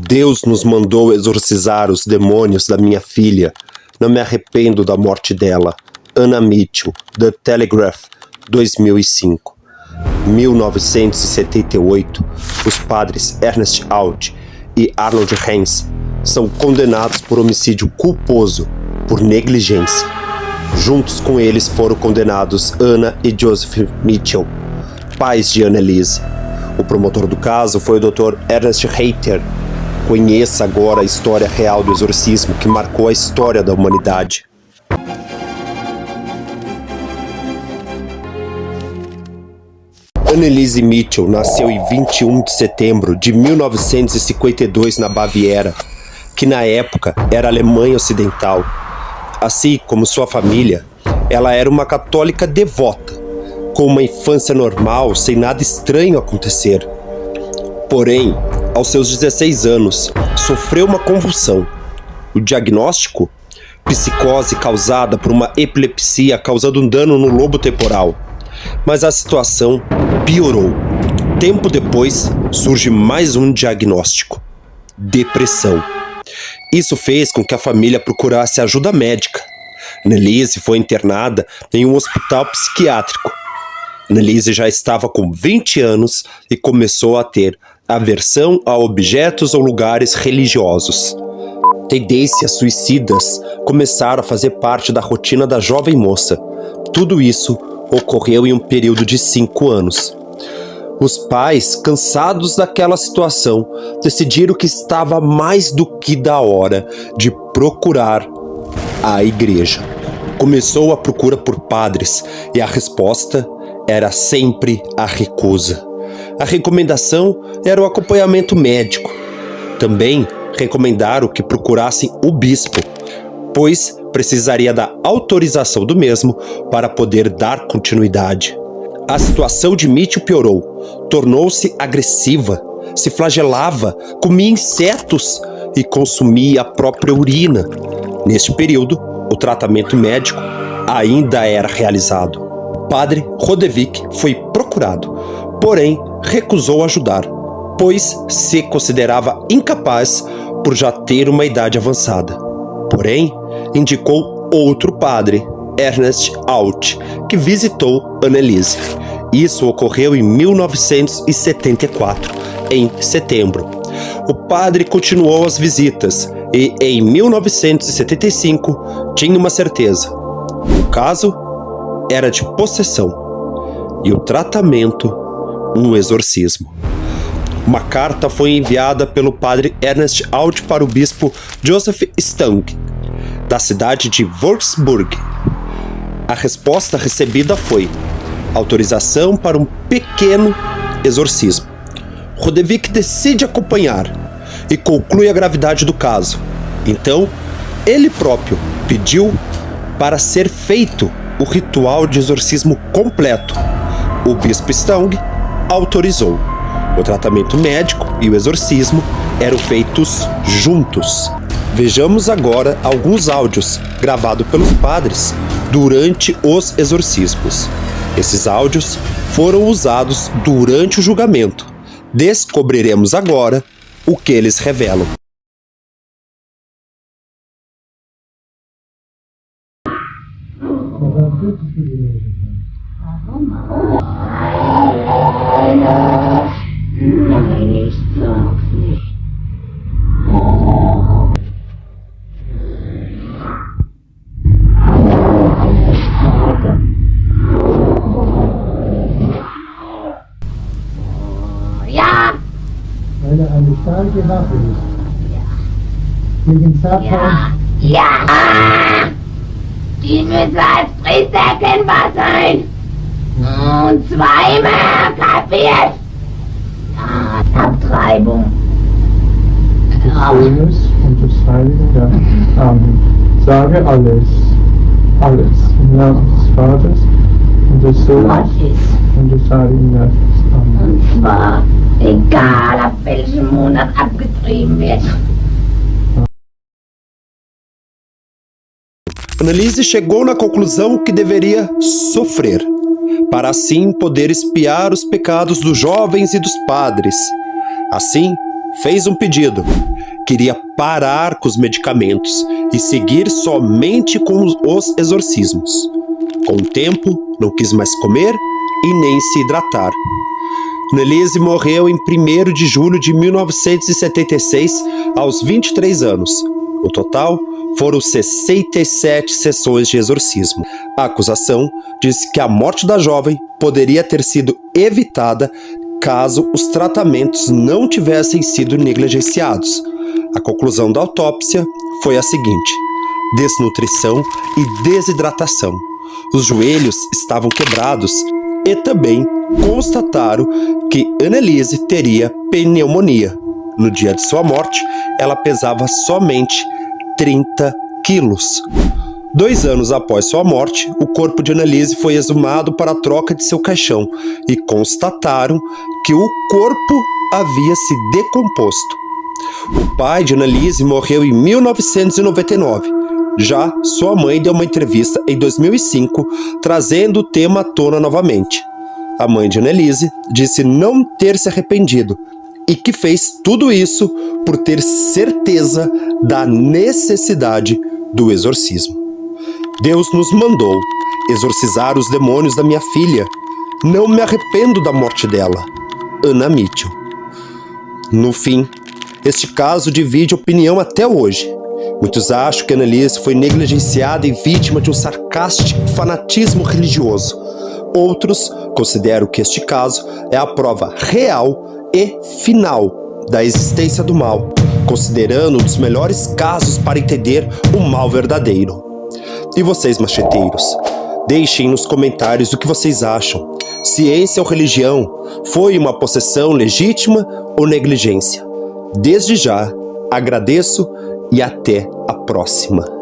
Deus nos mandou exorcizar os demônios da minha filha. Não me arrependo da morte dela. Anna Mitchell, The Telegraph, 2005. 1978, os padres Ernest Alt e Arnold Hens são condenados por homicídio culposo por negligência. Juntos com eles foram condenados Anna e Joseph Mitchell, pais de Anneliese. O promotor do caso foi o Dr. Ernest Reiter. Conheça agora a história real do exorcismo que marcou a história da humanidade. Anneliese Mitchell nasceu em 21 de setembro de 1952 na Baviera, que na época era Alemanha Ocidental. Assim como sua família, ela era uma católica devota, com uma infância normal, sem nada estranho acontecer. Porém, aos seus 16 anos, sofreu uma convulsão. O diagnóstico? Psicose causada por uma epilepsia causando um dano no lobo temporal. Mas a situação piorou. Tempo depois, surge mais um diagnóstico: depressão. Isso fez com que a família procurasse ajuda médica. Anneliese foi internada em um hospital psiquiátrico. Anneliese já estava com 20 anos e começou a ter aversão a objetos ou lugares religiosos. Tendências suicidas começaram a fazer parte da rotina da jovem moça. Tudo isso ocorreu em um período de 5 anos. Os pais, cansados daquela situação, decidiram que estava mais do que da hora de procurar a igreja. Começou a procura por padres e a resposta era sempre a recusa. A recomendação era o acompanhamento médico. Também recomendaram que procurassem o bispo, pois precisaria da autorização do mesmo para poder dar continuidade. A situação de Mitchell piorou, tornou-se agressiva, se flagelava, comia insetos e consumia a própria urina. Neste período, o tratamento médico ainda era realizado. Padre Rodevik foi procurado, porém recusou ajudar, pois se considerava incapaz por já ter uma idade avançada. Porém, indicou outro padre, Ernest Alt, que visitou Anneliese. Isso ocorreu em 1974, em setembro. O padre continuou as visitas e, em 1975, tinha uma certeza. O caso era de possessão e o tratamento, um exorcismo. Uma carta foi enviada pelo padre Ernest Alt para o bispo Joseph Stang, da cidade de Würzburg. A resposta recebida foi autorização para um pequeno exorcismo. Rodevik decide acompanhar e conclui a gravidade do caso. Então, ele próprio pediu para ser feito o ritual de exorcismo completo. O bispo Stang autorizou. O tratamento médico e o exorcismo eram feitos juntos. Vejamos agora alguns áudios gravados pelos padres durante os exorcismos. Esses áudios foram usados durante o julgamento. Descobriremos agora o que eles revelam. Eine starke Waffe ist. Gegen Satan. Ja! Die müssen als Priester erkennbar sein. Und zweimal, kapiert? Ja, Abtreibung. Des Sohnes und des Heiligen Geistes. Amen. Sage alles. Alles. Im Namen des Vaters und des Sohnes und des Heiligen Geistes. Amen. Und zwar egal, ab welchem Monat abgetrieben wird. Anneliese chegou na conclusão que deveria sofrer, para assim poder expiar os pecados dos jovens e dos padres. Assim, fez um pedido. Queria parar com os medicamentos e seguir somente com os exorcismos. Com o tempo, não quis mais comer e nem se hidratar. Anneliese morreu em 1º de julho de 1976, aos 23 anos. No total, foram 67 sessões de exorcismo. A acusação disse que a morte da jovem poderia ter sido evitada caso os tratamentos não tivessem sido negligenciados. A conclusão da autópsia foi a seguinte: desnutrição e desidratação. Os joelhos estavam quebrados e também constataram que Anneliese teria pneumonia. No dia de sua morte, ela pesava somente 30 quilos. 2 anos após sua morte, o corpo de Anneliese foi exumado para a troca de seu caixão e constataram que o corpo havia se decomposto. O pai de Anneliese morreu em 1999. Já sua mãe deu uma entrevista em 2005, trazendo o tema à tona novamente. A mãe de Anneliese disse não ter se arrependido e que fez tudo isso por ter certeza da necessidade do exorcismo. Deus nos mandou exorcizar os demônios da minha filha. Não me arrependo da morte dela. Anna Mitchell. No fim, este caso divide opinião até hoje. Muitos acham que Anneliese foi negligenciada e vítima de um sarcástico fanatismo religioso. Outros consideram que este caso é a prova real e final da existência do mal, considerando um dos melhores casos para entender o mal verdadeiro. E vocês, macheteiros? Deixem nos comentários o que vocês acham. Ciência ou religião? Foi uma possessão legítima ou negligência? Desde já, agradeço e até a próxima.